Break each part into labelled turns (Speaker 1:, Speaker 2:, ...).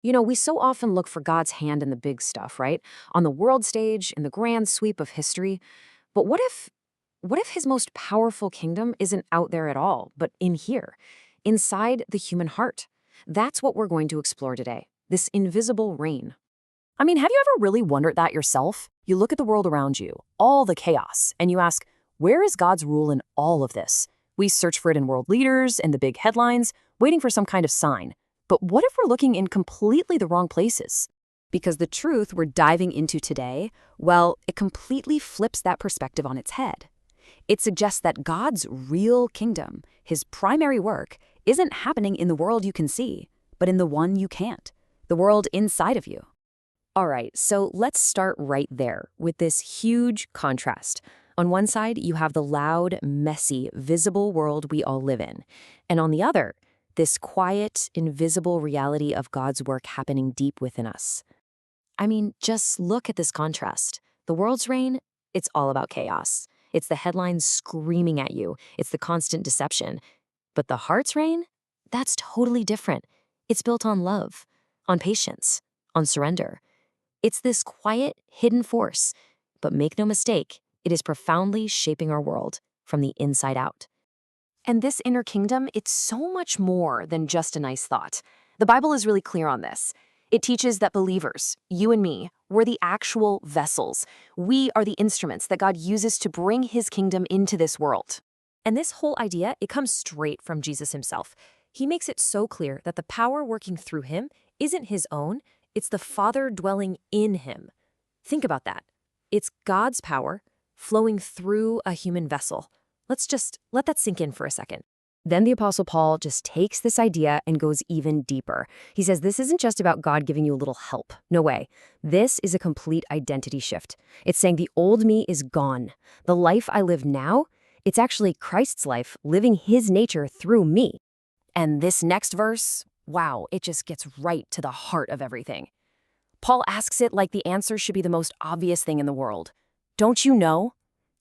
Speaker 1: We so often look for God's hand in the big stuff, right? On the world stage, in the grand sweep of history. But what if his most powerful kingdom isn't out there at all, but in here, inside the human heart? That's what we're going to explore today. This invisible reign.
Speaker 2: I mean, have you ever really wondered that yourself? You look at the world around you, all the chaos, and you ask, where is God's rule in all of this? We search for it in world leaders and the big headlines, waiting for some kind of sign. But what if we're looking in completely the wrong places? Because the truth we're diving into today, well, it completely flips that perspective on its head. It suggests that God's real kingdom, his primary work, isn't happening in the world you can see, but in the one you can't, the world inside of you.
Speaker 1: All right, so let's start right there with this huge contrast. On one side, you have the loud, messy, visible world we all live in. And on the other, this quiet, invisible reality of God's work happening deep within us. I mean, just look at this contrast. The world's reign, it's all about chaos. It's the headlines screaming at you. It's the constant deception. But the heart's reign, that's totally different. It's built on love, on patience, on surrender. It's this quiet, hidden force. But make no mistake, it is profoundly shaping our world from the inside out. And this inner kingdom, it's so much more than just a nice thought. The Bible is really clear on this. It teaches that believers, you and me, we're the actual vessels. We are the instruments that God uses to bring his kingdom into this world. And this whole idea, it comes straight from Jesus himself. He makes it so clear that the power working through him isn't his own, it's the Father dwelling in him. Think about that. It's God's power flowing through a human vessel. Let's just let that sink in for a second. Then the Apostle Paul just takes this idea and goes even deeper. He says this isn't just about God giving you a little help. No way. This is a complete identity shift. It's saying the old me is gone. The life I live now, it's actually Christ's life living his nature through me. And this next verse, wow, it just gets right to the heart of everything. Paul asks it like the answer should be the most obvious thing in the world. Don't you know?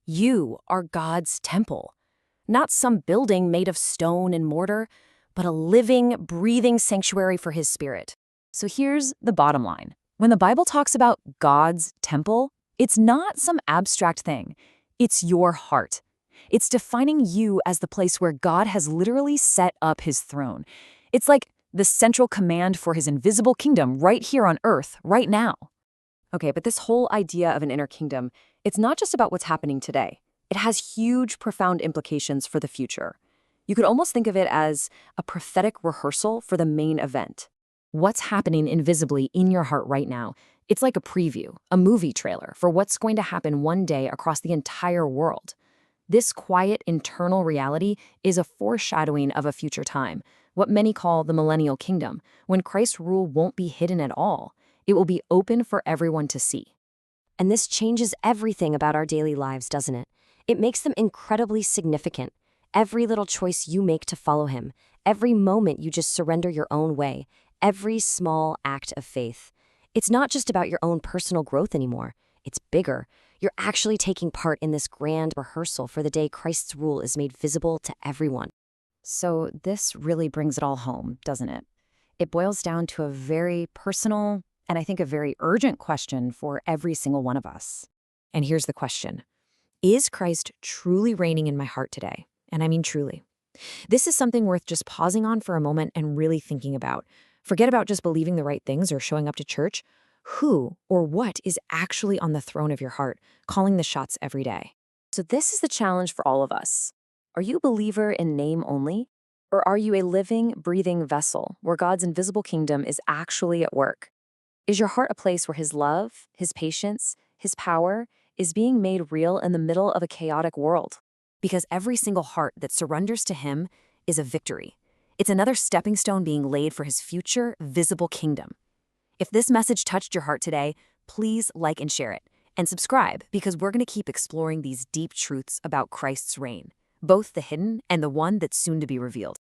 Speaker 1: You are God's temple. Not some building made of stone and mortar, but a living, breathing sanctuary for his spirit.
Speaker 2: So here's the bottom line. When the Bible talks about God's temple, it's not some abstract thing. It's your heart. It's defining you as the place where God has literally set up his throne. It's like the central command for his invisible kingdom right here on earth, right now.
Speaker 1: Okay, but this whole idea of an inner kingdom, it's not just about what's happening today. It has huge, profound implications for the future. You could almost think of it as a prophetic rehearsal for the main event. What's happening invisibly in your heart right now? It's like a preview, a movie trailer for what's going to happen one day across the entire world. This quiet, internal reality is a foreshadowing of a future time, what many call the Millennial Kingdom, when Christ's rule won't be hidden at all. It will be open for everyone to see.
Speaker 3: And this changes everything about our daily lives, doesn't it? It makes them incredibly significant. Every little choice you make to follow him, every moment you just surrender your own way, every small act of faith. It's not just about your own personal growth anymore. It's bigger. You're actually taking part in this grand rehearsal for the day Christ's rule is made visible to everyone.
Speaker 2: So this really brings it all home, doesn't it? It boils down to a very personal and I think a very urgent question for every single one of us.
Speaker 1: And here's the question. Is Christ truly reigning in my heart today? And I mean truly. This is something worth just pausing on for a moment and really thinking about. Forget about just believing the right things or showing up to church. Who or what is actually on the throne of your heart, calling the shots every day? So this is the challenge for all of us. Are you a believer in name only? Or are you a living, breathing vessel where God's invisible kingdom is actually at work? Is your heart a place where his love, his patience, his power is being made real in the middle of a chaotic world? Because every single heart that surrenders to him is a victory. It's another stepping stone being laid for his future, visible kingdom. If this message touched your heart today, please like and share it. And subscribe, because we're going to keep exploring these deep truths about Christ's reign, both the hidden and the one that's soon to be revealed.